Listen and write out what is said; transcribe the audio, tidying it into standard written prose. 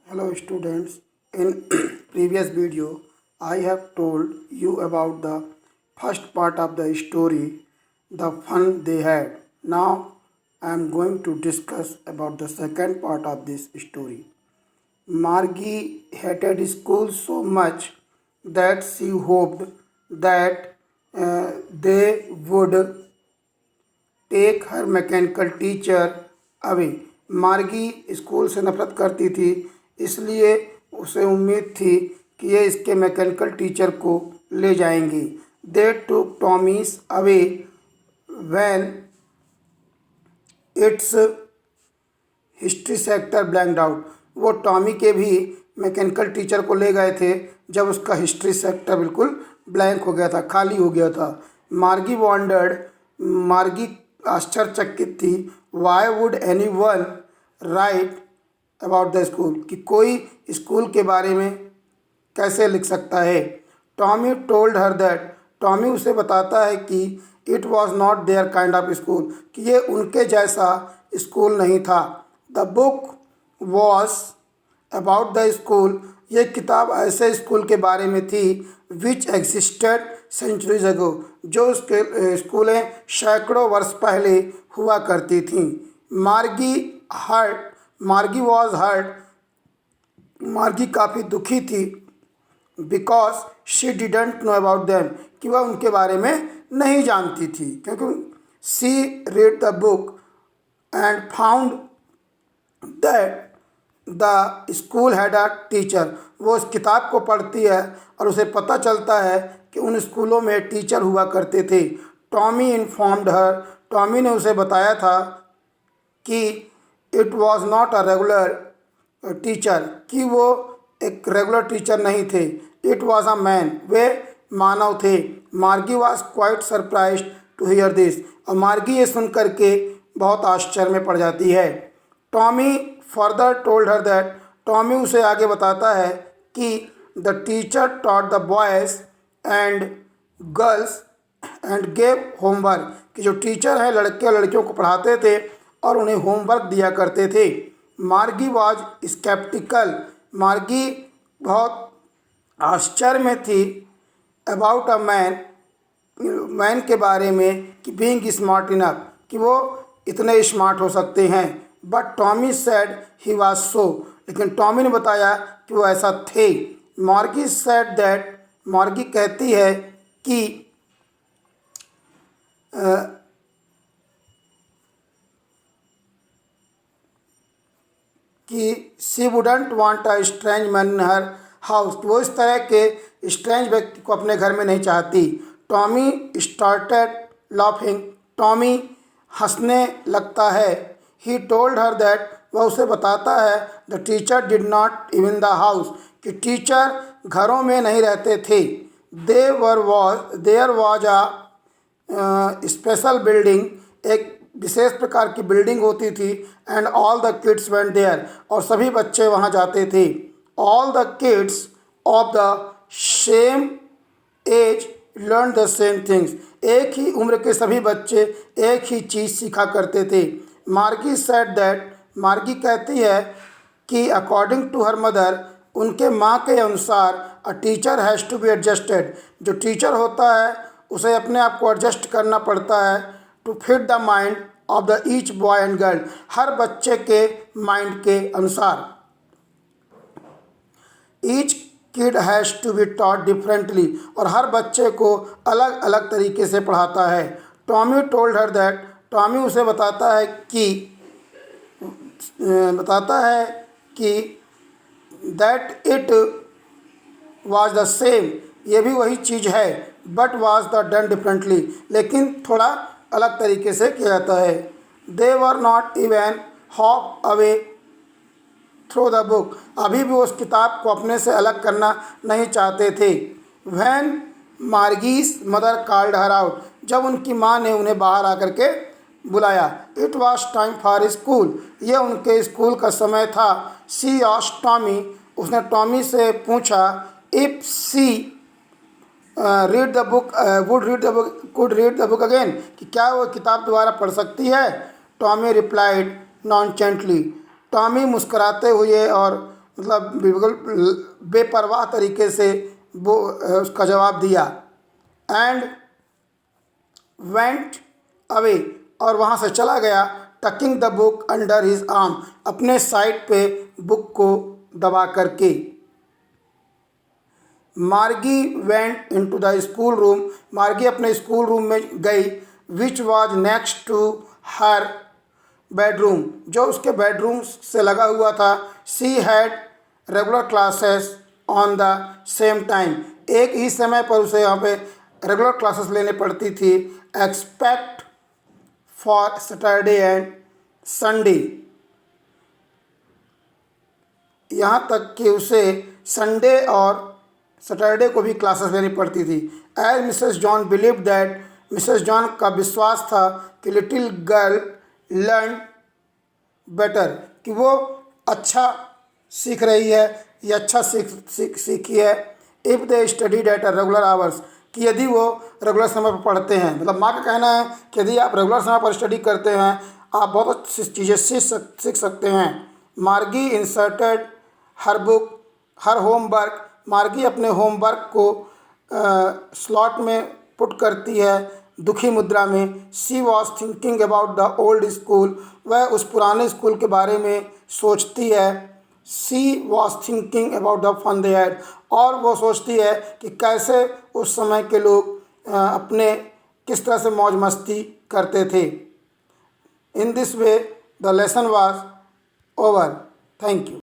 Hello students, in previous video I have told you about the first part of the story, the fun they had. Now I am going to discuss about the second part of this story. Margie hated school so much that she hoped that they would take her mechanical teacher away. Margie school से नफरत करती थी, इसलिए उसे उम्मीद थी कि ये इसके मैकेनिकल टीचर को ले जाएंगी। They took Tommy's away when it's history sector blanked out. वो टॉमी के भी मैकेनिकल टीचर को ले गए थे जब उसका हिस्ट्री सेक्टर बिल्कुल ब्लैंक हो गया था, खाली हो गया था। मार्गी वॉन्डर्ड, मार्गी आश्चर्यचकित थी। Why would any one right about the school, कि कोई स्कूल के बारे में कैसे लिख सकता है। Tommy told her that, Tommy उसे बताता है कि it was not their kind of school, कि ये उनके जैसा स्कूल नहीं था। The book was about the school, ये किताब ऐसे स्कूल के बारे में थी विच एग्जिस्टेड सेंचुरीज अगो, जो स्कूलें सैकड़ों वर्ष पहले हुआ करती थीं। मार्गी हर्ट, मार्गी वॉज हर्ट, मार्गी काफ़ी दुखी थी। Because she didn't know about them, कि वह उनके बारे में नहीं जानती थी, क्योंकि she read the book and found that the school had a teacher. वो उस किताब को पढ़ती है और उसे पता चलता है कि उन स्कूलों में टीचर हुआ करते थे। टॉमी इन्फॉर्म्ड हर, टॉमी ने उसे बताया था कि it was not a regular teacher, कि वो एक रेगुलर टीचर नहीं थे। इट वॉज अ मैन, वे मानव थे। Margie was quite surprise to hear this, और मार्गी ये सुन करके बहुत आश्चर्य में पड़ जाती है। Tommy further told her that, Tommy उसे आगे बताता है कि the teacher taught the boys and girls and gave homework, कि जो टीचर हैं लड़के और लड़कियों को पढ़ाते थे और उन्हें होमवर्क दिया करते थे। मार्गी वॉज स्केप्टिकल, मार्गी बहुत आश्चर्य में थी। अबाउट अ मैन, मैन के बारे में, कि बीइंग स्मार्ट इनफ, कि वो इतने स्मार्ट हो सकते हैं। But Tommy said he was so, लेकिन टॉमी ने बताया कि वो ऐसा थे। मार्गी सेड दैट, मार्गी कहती है कि she wouldn't want a strange man in her house, वो इस तरह के स्ट्रेंज व्यक्ति को अपने घर में नहीं चाहती। टॉमी स्टार्टेड लाफिंग, टॉमी हंसने लगता है। ही टोल्ड हर दैट, वह उसे बताता है the teacher did not even the house, कि टीचर घरों में नहीं रहते थे। There was a special building, एक विशेष प्रकार की बिल्डिंग होती थी। And all the kids went there, और सभी बच्चे वहाँ जाते थे। All the kids of the same age learn the same things, एक ही उम्र के सभी बच्चे एक ही चीज़ सीखा करते थे। मार्गी सेड दैट, मार्गी कहती है कि अकॉर्डिंग टू हर मदर, उनके माँ के अनुसार a teacher has to be adjusted, जो टीचर होता है उसे अपने आप को एडजस्ट करना पड़ता है। To fit the mind of the each boy and girl, हर बच्चे के माइंड के अनुसार। Each kid has to be taught differently, और हर बच्चे को अलग अलग तरीके से पढ़ाता है। Tommy told her that, Tommy उसे बताता है कि that it was the same, ये भी वही चीज़ है। But was the done differently, लेकिन थोड़ा अलग तरीके से किया जाता है। They were not even hop away throw the book, अभी भी उस किताब को अपने से अलग करना नहीं चाहते थे। When Margie's mother called her out, जब उनकी माँ ने उन्हें बाहर आकर के बुलाया। It was time for school, ये उनके स्कूल का समय था। सी आस्क्ड टॉमी, उसने टॉमी से पूछा if she read the book could read the book again, कि क्या वो किताब दोबारा पढ़ सकती है। टॉमी रिप्लाइड नॉनचेंटली, टॉमी मुस्कुराते हुए और मतलब बिल्कुल बेपरवाह तरीके से वो उसका जवाब दिया। एंड वेंट अवे, और वहाँ से चला गया। Tucking the book under his arm, अपने साइड पे बुक को दबा करके। Margie went into the school room, Margie अपने स्कूल रूम में गई। Which was next to her bedroom, जो उसके बेडरूम से लगा हुआ था। She had regular classes on the same time, एक ही समय पर उसे यहाँ पे रेगुलर क्लासेस लेने पड़ती थी। Expect for Saturday and Sunday, यहाँ तक कि उसे संडे और सैटरडे को भी क्लासेस लेनी पड़ती थी। As Mrs John believe that, Mrs John का विश्वास था कि लिटिल गर्ल लर्न बेटर, कि वो अच्छा सीख रही है या अच्छा सीखी है। If they studied at a regular hours, कि यदि वो रेगुलर समय पर पढ़ते हैं, मतलब माँ का कहना है कि यदि आप रेगुलर समय पर स्टडी करते हैं आप बहुत अच्छी चीज़ें सीख सकते हैं। मार्गी इंसर्टेड हर बुक हर होमवर्क, मार्गी अपने होमवर्क को स्लॉट में पुट करती है दुखी मुद्रा में। She was thinking about the old school, वह उस पुराने स्कूल के बारे में सोचती है। She was thinking about the fun they had, और वो सोचती है कि कैसे उस समय के लोग अपने किस तरह से मौज मस्ती करते थे। In this way the lesson was over. Thank you.